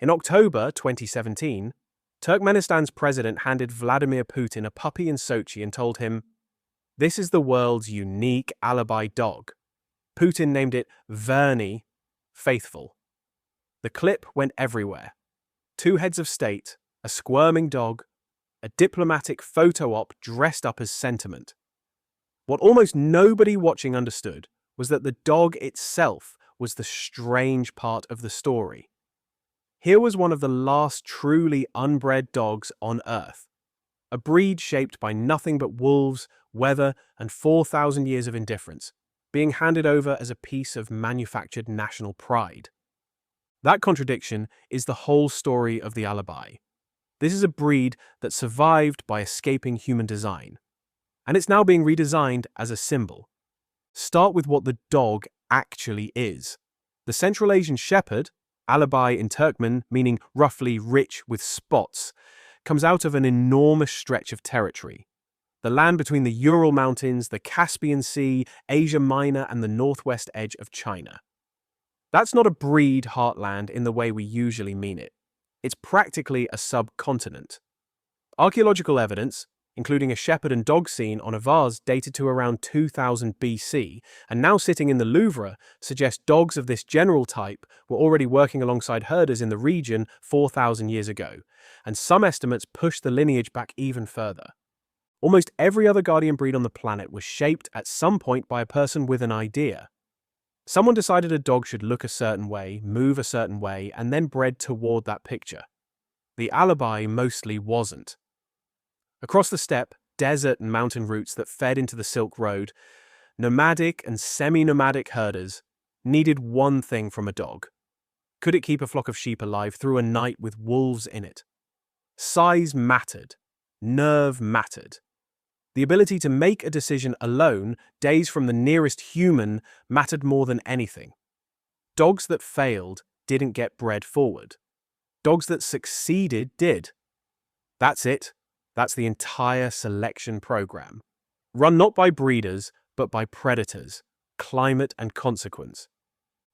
In October 2017, Turkmenistan's president handed Vladimir Putin a puppy in Sochi and told him, "This is the world's unique alibi dog." Putin named it Verny, faithful. The clip went everywhere. Two heads of state, a squirming dog, a diplomatic photo op dressed up as sentiment. What almost nobody watching understood was that the dog itself was the strange part of the story. Here was one of the last truly unbred dogs on Earth, a breed shaped by nothing but wolves, weather, and 4,000 years of indifference, being handed over as a piece of manufactured national pride. That contradiction is the whole story of the alibi. This is a breed that survived by escaping human design, and it's now being redesigned as a symbol. Start with what the dog actually is. The Central Asian Shepherd, alibi in Turkmen meaning roughly rich with spots, comes out of an enormous stretch of territory. The land between the Ural Mountains, the Caspian Sea, Asia Minor, and the northwest edge of China. That's not a breed heartland in the way we usually mean it. It's practically a subcontinent. Archaeological evidence, including a shepherd and dog scene on a vase dated to around 2000 BC, and now sitting in the Louvre, suggest dogs of this general type were already working alongside herders in the region 4,000 years ago, and some estimates push the lineage back even further. Almost every other guardian breed on the planet was shaped at some point by a person with an idea. Someone decided a dog should look a certain way, move a certain way, and then bred toward that picture. The alibi mostly wasn't. Across the steppe, desert and mountain routes that fed into the Silk Road, nomadic and semi-nomadic herders needed one thing from a dog. Could it keep a flock of sheep alive through a night with wolves in it? Size mattered. Nerve mattered. The ability to make a decision alone, days from the nearest human, mattered more than anything. Dogs that failed didn't get bred forward. Dogs that succeeded did. That's it. That's the entire selection program. Run not by breeders, but by predators, climate and consequence.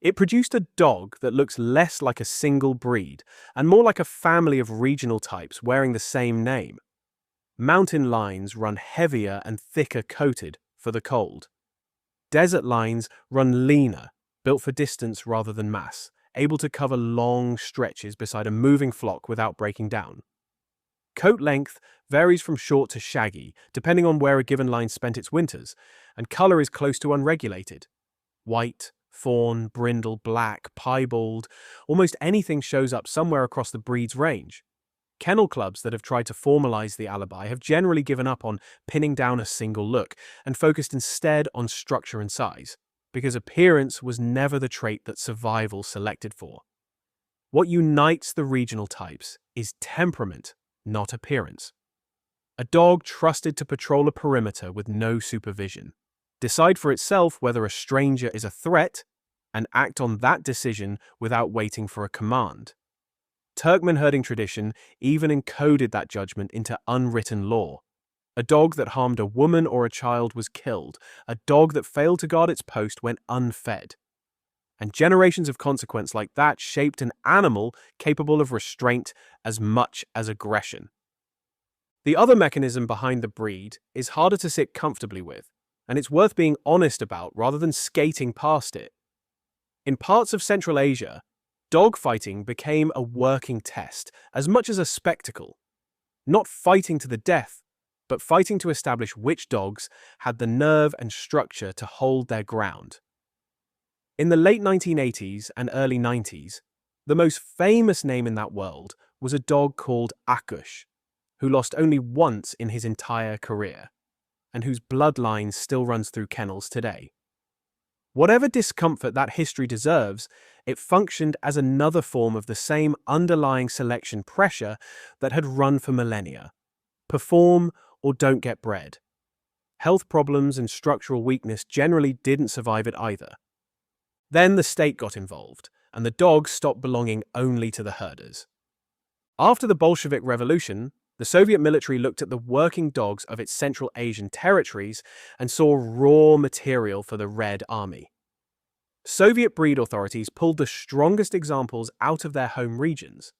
It produced a dog that looks less like a single breed and more like a family of regional types wearing the same name. Mountain lines run heavier and thicker coated for the cold. Desert lines run leaner, built for distance rather than mass, able to cover long stretches beside a moving flock without breaking down. Coat length varies from short to shaggy, depending on where a given line spent its winters, and color is close to unregulated. White, fawn, brindle, black, piebald, almost anything shows up somewhere across the breed's range. Kennel clubs that have tried to formalize the alibi have generally given up on pinning down a single look and focused instead on structure and size, because appearance was never the trait that survival selected for. What unites the regional types is temperament, not appearance. A dog trusted to patrol a perimeter with no supervision, decide for itself whether a stranger is a threat, and act on that decision without waiting for a command. Turkmen herding tradition even encoded that judgment into unwritten law. A dog that harmed a woman or a child was killed. A dog that failed to guard its post went unfed. And generations of consequence like that shaped an animal capable of restraint as much as aggression. The other mechanism behind the breed is harder to sit comfortably with, and it's worth being honest about rather than skating past it. In parts of Central Asia, dogfighting became a working test as much as a spectacle. Not fighting to the death, but fighting to establish which dogs had the nerve and structure to hold their ground. In the late 1980s and early 90s, the most famous name in that world was a dog called Akush, who lost only once in his entire career, and whose bloodline still runs through kennels today. Whatever discomfort that history deserves, it functioned as another form of the same underlying selection pressure that had run for millennia. Perform or don't get bred. Health problems and structural weakness generally didn't survive it either. Then the state got involved, and the dogs stopped belonging only to the herders. After the Bolshevik Revolution, the Soviet military looked at the working dogs of its Central Asian territories and saw raw material for the Red Army. Soviet breed authorities pulled the strongest examples out of their home regions,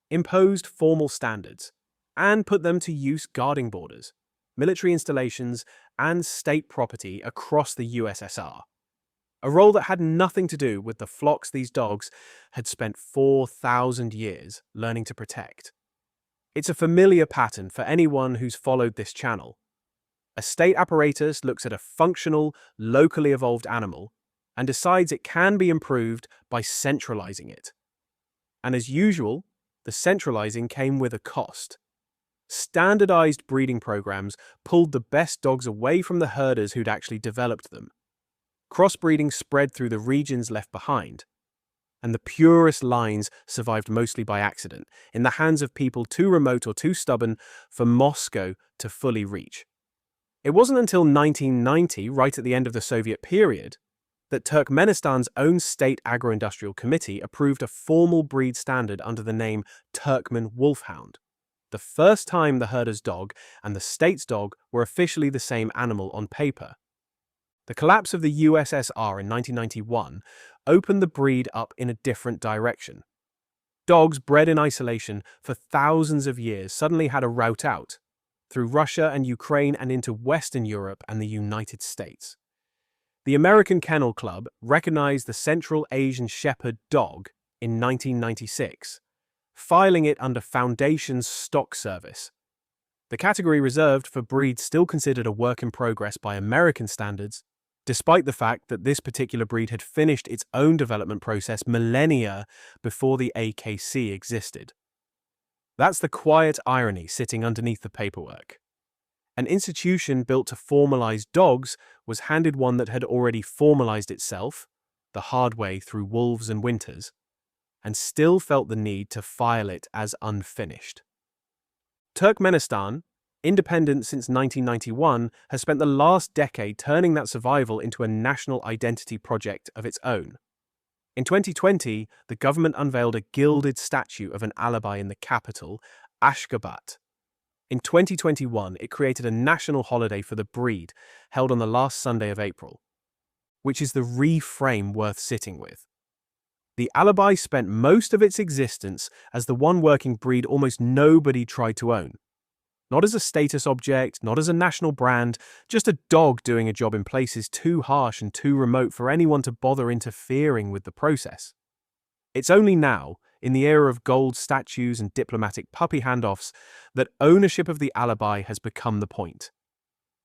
imposed formal standards, and put them to use guarding borders, military installations, and state property across the USSR. A role that had nothing to do with the flocks these dogs had spent 4,000 years learning to protect. It's a familiar pattern for anyone who's followed this channel. A state apparatus looks at a functional, locally evolved animal and decides it can be improved by centralizing it. And as usual, the centralizing came with a cost. Standardized breeding programs pulled the best dogs away from the herders who'd actually developed them. Crossbreeding spread through the regions left behind, and the purest lines survived mostly by accident, in the hands of people too remote or too stubborn for Moscow to fully reach. It wasn't until 1990, right at the end of the Soviet period, that Turkmenistan's own state agro-industrial committee approved a formal breed standard under the name Turkmen Wolfhound. The first time the herder's dog and the state's dog were officially the same animal on paper. The collapse of the USSR in 1991 opened the breed up in a different direction. Dogs bred in isolation for thousands of years suddenly had a route out, through Russia and Ukraine and into Western Europe and the United States. The American Kennel Club recognized the Central Asian Shepherd dog in 1996, filing it under Foundation's stock service. The category reserved for breeds still considered a work in progress by American standards, despite the fact that this particular breed had finished its own development process millennia before the AKC existed. That's the quiet irony sitting underneath the paperwork. An institution built to formalize dogs was handed one that had already formalized itself, the hard way through wolves and winters, and still felt the need to file it as unfinished. Turkmenistan, independent since 1991, has spent the last decade turning that survival into a national identity project of its own. In 2020, the government unveiled a gilded statue of an alibi in the capital, Ashgabat. In 2021, it created a national holiday for the breed, held on the last Sunday of April, which is the reframe worth sitting with. The alibi spent most of its existence as the one working breed almost nobody tried to own. Not as a status object, not as a national brand, just a dog doing a job in places too harsh and too remote for anyone to bother interfering with the process. It's only now, in the era of gold statues and diplomatic puppy handoffs, that ownership of the alibi has become the point.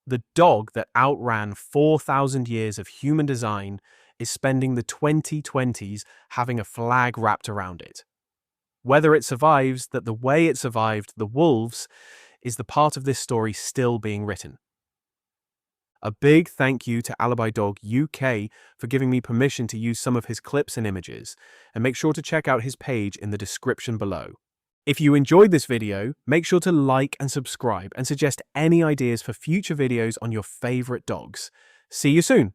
The dog that outran 4,000 years of human design is spending the 2020s having a flag wrapped around it. Whether it survives that the way it survived the wolves is the part of this story still being written. A big thank you to Alibi Dog UK for giving me permission to use some of his clips and images, and make sure to check out his page in the description below. If you enjoyed this video, make sure to like and subscribe and suggest any ideas for future videos on your favorite dogs. See you soon!